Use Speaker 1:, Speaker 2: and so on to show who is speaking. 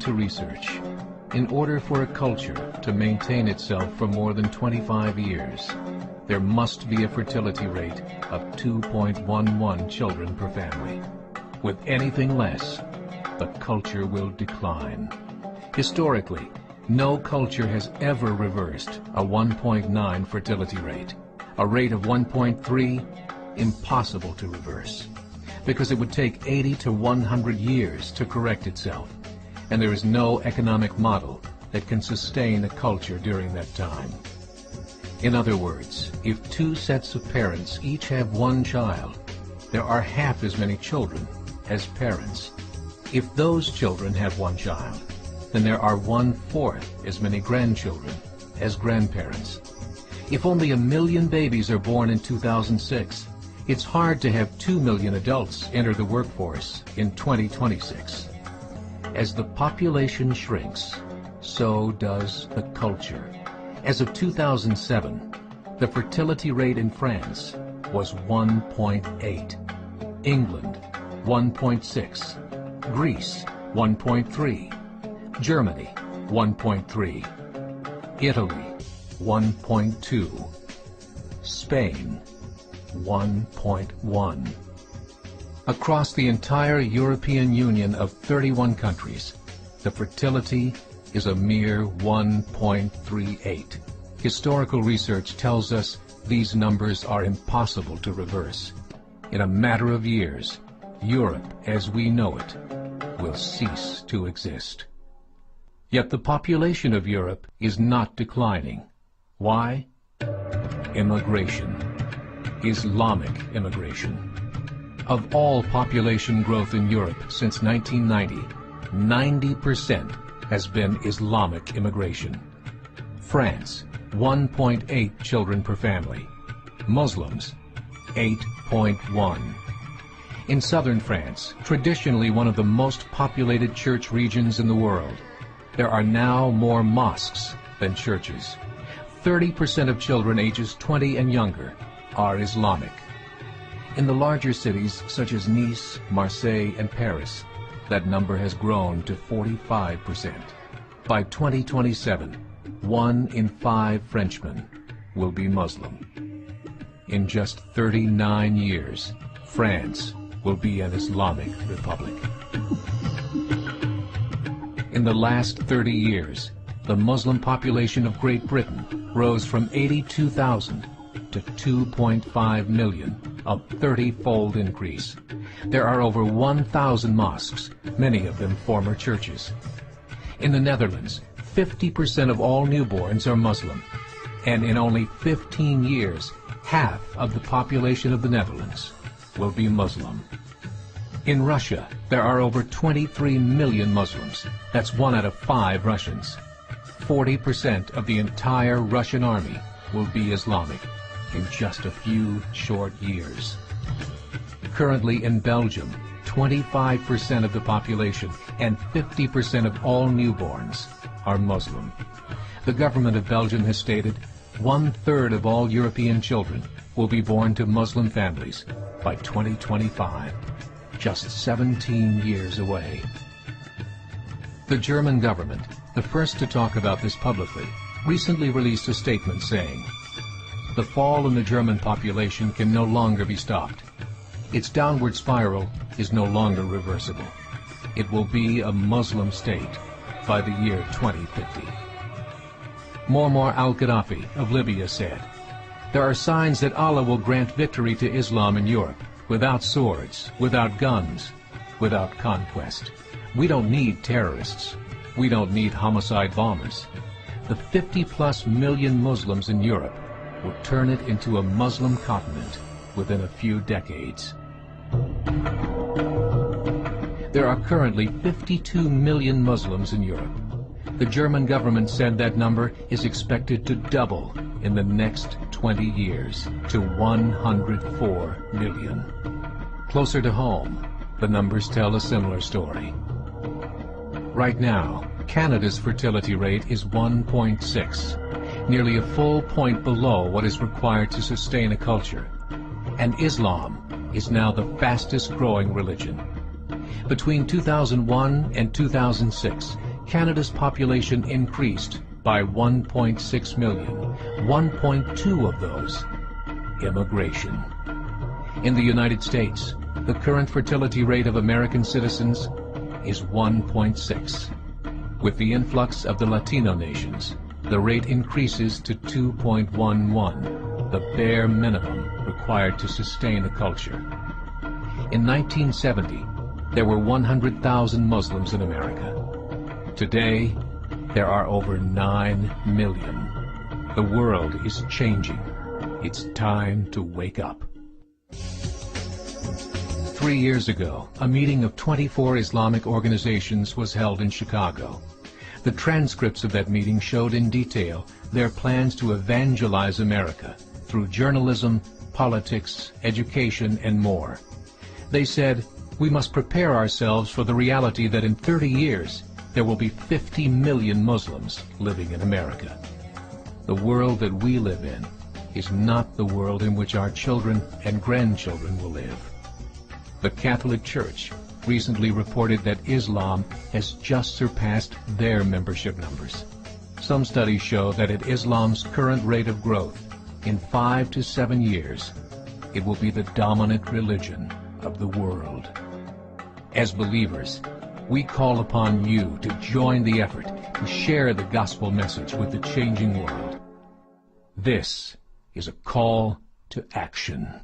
Speaker 1: to research. In order for a culture to maintain itself for more than 25 years, there must be a fertility rate of 2.11 children per family. With anything less, the culture will decline. Historically, no culture has ever reversed a 1.9 fertility rate. A rate of 1.3, impossible to reverse, because it would take 80 to 100 years to correct itself, and there is no economic model that can sustain a culture during that time. In other words, if two sets of parents each have one child, there are half as many children as parents. If those children have one child, then there are 1/4 as many grandchildren as grandparents. If only 1 million babies are born in 2006, it's hard to have 2 million adults enter the workforce in 2026. As the population shrinks, so does the culture. As of 2007, the fertility rate in France was 1.8, England 1.6, Greece 1.3, Germany 1.3, Italy 1.2, Spain 1.1. Across the entire European Union of 31 countries, the fertility is a mere 1.38. Historical research tells us these numbers are impossible to reverse. In a matter of years, Europe as we know it will cease to exist. Yet the population of Europe is not declining. Why? Immigration. Islamic immigration. Of all population growth in Europe since 1990, 90% has been Islamic immigration. France, 1.8 children per family. Muslims, 8.1. In southern France, traditionally one of the most populated church regions in the world, there are now more mosques than churches. 30% of children ages 20 and younger are Islamic. In the larger cities such as Nice, Marseille, and Paris, that number has grown to 45%. By 2027, 1 in 5 Frenchmen will be Muslim. In just 39 years, France will be an Islamic republic. In the last 30 years, the Muslim population of Great Britain rose from 82,000 to 2.5 million, a 30-fold increase. There are over 1,000 mosques, many of them former churches. In the Netherlands, 50% of all newborns are Muslim, and in only 15 years, half of the population of the Netherlands will be Muslim. In Russia, there are over 23 million Muslims. That's 1 out of 5 Russians. 40% of the entire Russian army will be Islamic in just a few short years. Currently in Belgium, 25% of the population and 50% of all newborns are Muslim. The government of Belgium has stated 1/3 of all European children will be born to Muslim families by 2025, just 17 years away. The German government, the first to talk about this publicly, recently released a statement saying, "The fall in the German population can no longer be stopped. Its downward spiral is no longer reversible. It will be a Muslim state by the year 2050. Muammar al-Gaddafi of Libya said, "There are signs that Allah will grant victory to Islam in Europe, without swords, without guns, without conquest. We don't need terrorists. We don't need homicide bombers. The 50+ million Muslims in Europe will turn it into a Muslim continent within a few decades." There are currently 52 million Muslims in Europe. The German government said that number is expected to double in the next 20 years to 104 million. Closer to home, the numbers tell a similar story. Right now, Canada's fertility rate is 1.6, nearly a full point below what is required to sustain a culture. And Islam is now the fastest growing religion. Between 2001 and 2006, Canada's population increased by 1.6 million, 1.2 of those immigration. In the United States, the current fertility rate of American citizens is 1.6. With the influx of the Latino nations, the rate increases to 2.11, the bare minimum required to sustain a culture. In 1970, there were 100,000 Muslims in America. Today, there are over 9 million. The world is changing. It's time to wake up. 3 years ago, a meeting of 24 Islamic organizations was held in Chicago. The transcripts of that meeting showed in detail their plans to evangelize America through journalism, politics, education, and more. They said, we must prepare ourselves for the reality that in 30 years, there will be 50 million Muslims living in America. The world that we live in is not the world in which our children and grandchildren will live. The Catholic Church recently reported that Islam has just surpassed their membership numbers. Some studies show that at Islam's current rate of growth, in 5 to 7 years, it will be the dominant religion of the world. As believers, we call upon you to join the effort to share the gospel message with the changing world. This is a call to action.